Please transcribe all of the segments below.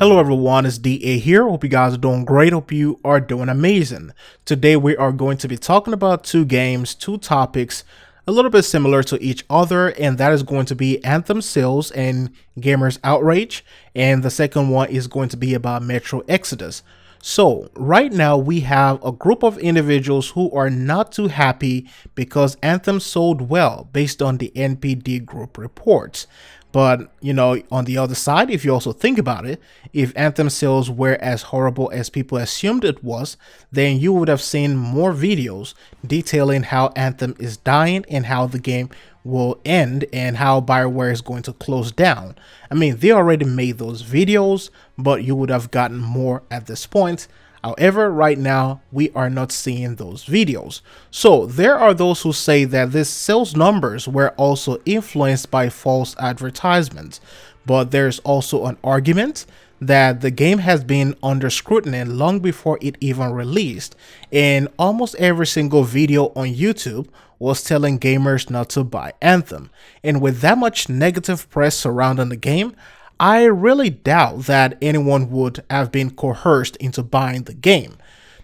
Hello everyone, it's DA here. Hope you guys are doing great. Hope you are doing amazing. Today we are going to be talking about two games, two topics, a little bit similar to each other, and that is going to be Anthem sales and gamers outrage, and the second one is going to be about Metro Exodus. So right now we have a group of individuals who are not too happy because Anthem sold well based on the NPD group reports. But, you know, on the other side, if you also think about it, if Anthem sales were as horrible as people assumed it was, then you would have seen more videos detailing how Anthem is dying and how the game will end and how BioWare is going to close down. I mean, they already made those videos, but you would have gotten more at this point. However, right now, we are not seeing those videos. So there are those who say that these sales numbers were also influenced by false advertisements. But there's also an argument that the game has been under scrutiny long before it even released. And almost every single video on YouTube was telling gamers not to buy Anthem. And with that much negative press surrounding the game, I really doubt that anyone would have been coerced into buying the game.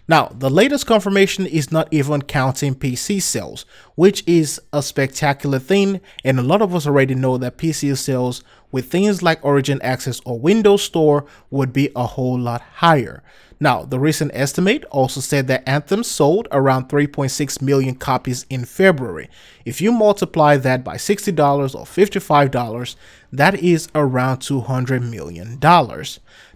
Now, the latest confirmation is not even counting PC sales, which is a spectacular thing, and a lot of us already know that PC sales with things like Origin Access or Windows Store would be a whole lot higher. Now, the recent estimate also said that Anthem sold around 3.6 million copies in February. If you multiply that by $60 or $55, that is around $200 million.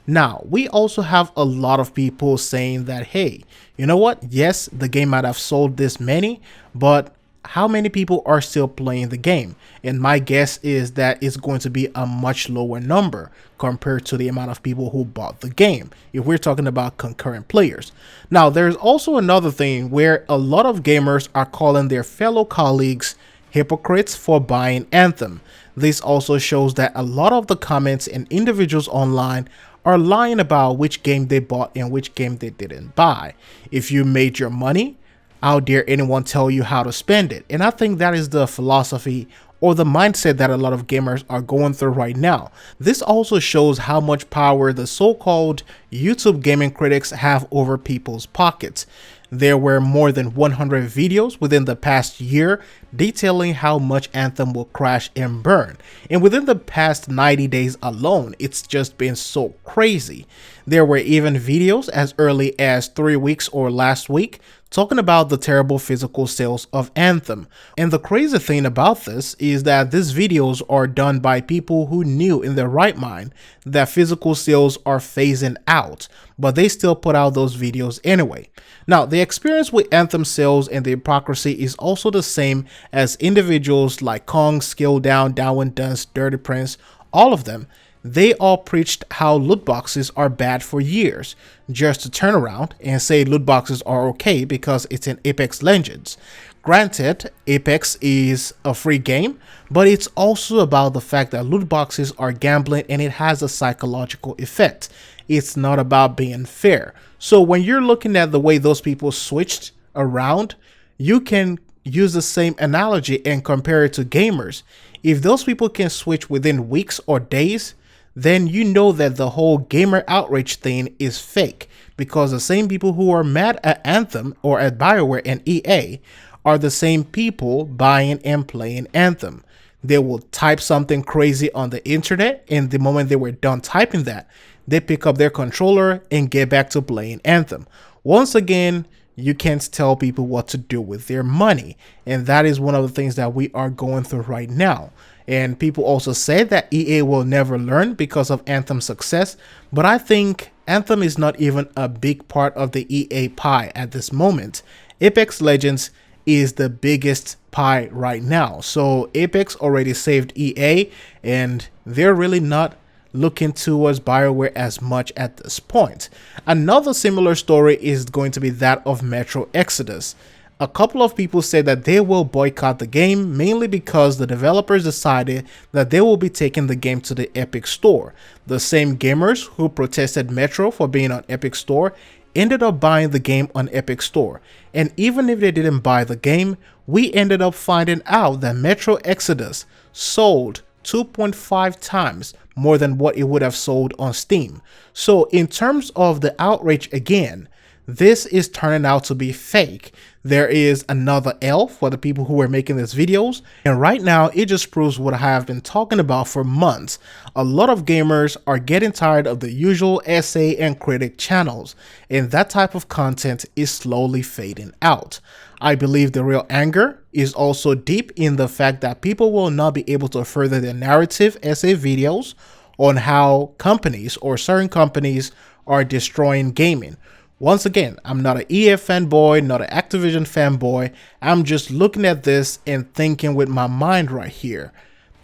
Now, we also have a lot of people saying that, hey, you know what? Yes, the game might have sold this many, but how many people are still playing the game? And my guess is that it's going to be a much lower number compared to the amount of people who bought the game, if we're talking about concurrent players. Now, there's also another thing where a lot of gamers are calling their fellow colleagues hypocrites for buying Anthem. This also shows that a lot of the comments and individuals online are lying about which game they bought and which game they didn't buy. If you made your money, how dare anyone tell you how to spend it? And I think that is the philosophy or the mindset that a lot of gamers are going through right now. This also shows how much power the so-called YouTube gaming critics have over people's pockets. There were more than 100 videos within the past year detailing how much Anthem will crash and burn. And within the past 90 days alone, it's just been so crazy. There were even videos as early as 3 weeks or last week talking about the terrible physical sales of Anthem. And the crazy thing about this is that these videos are done by people who knew in their right mind that physical sales are phasing out, but they still put out those videos anyway. Now, the experience with Anthem sales and the hypocrisy is also the same as individuals like Kong, Skill Down, Downwind Dance, Dirty Prince, all of them. They all preached how loot boxes are bad for years, just to turn around and say loot boxes are okay because it's in Apex Legends. Granted, Apex is a free game, but it's also about the fact that loot boxes are gambling and it has a psychological effect. It's not about being fair. So when you're looking at the way those people switched around, you can use the same analogy and compare it to gamers. If those people can switch within weeks or days, then you know that the whole gamer outrage thing is fake, because the same people who are mad at Anthem or at BioWare and EA are the same people buying and playing Anthem. They will type something crazy on the internet, and the moment they were done typing that, they pick up their controller and get back to playing Anthem. Once again, you can't tell people what to do with their money, and that is one of the things that we are going through right now. And people also say that EA will never learn because of Anthem's success, but I think Anthem is not even a big part of the EA pie at this moment. Apex Legends is the biggest pie right now, so Apex already saved EA, and they're really not looking towards BioWare as much at this point. Another similar story is going to be that of Metro Exodus. A couple of people said that they will boycott the game mainly because the developers decided that they will be taking the game to the Epic Store. The same gamers who protested Metro for being on Epic Store ended up buying the game on Epic Store. And even if they didn't buy the game, we ended up finding out that Metro Exodus sold 2.5 times more than what it would have sold on Steam. So in terms of the outrage again, this is turning out to be fake. There is another L for the people who are making these videos, and right now it just proves what I have been talking about for months. A lot of gamers are getting tired of the usual essay and critic channels, and that type of content is slowly fading out. I believe the real anger is also deep in the fact that people will not be able to further their narrative essay videos on how companies or certain companies are destroying gaming. Once again, I'm not an EA fanboy, not an Activision fanboy. I'm just looking at this and thinking with my mind right here.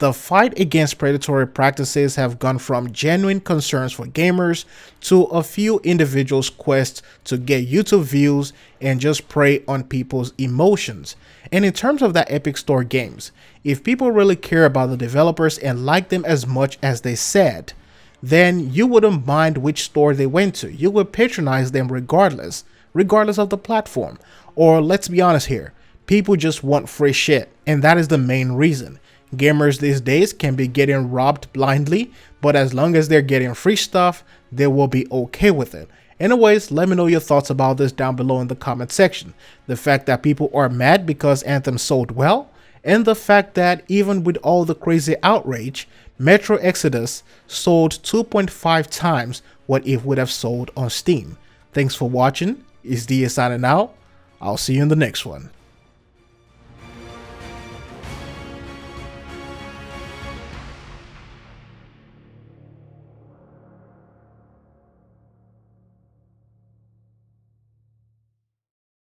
The fight against predatory practices have gone from genuine concerns for gamers to a few individuals' quest to get YouTube views and just prey on people's emotions. And in terms of that Epic Store games, if people really care about the developers and like them as much as they said, then you wouldn't mind which store they went to. You would patronize them regardless of the platform. Or let's be honest here, people just want free shit, and that is the main reason. Gamers these days can be getting robbed blindly, but as long as they're getting free stuff, they will be okay with it. Anyways, let me know your thoughts about this down below in the comment section. The fact that people are mad because Anthem sold well, and the fact that even with all the crazy outrage, Metro Exodus sold 2.5 times what it would have sold on Steam. Thanks for watching. It's DA signing out. I'll see you in the next one.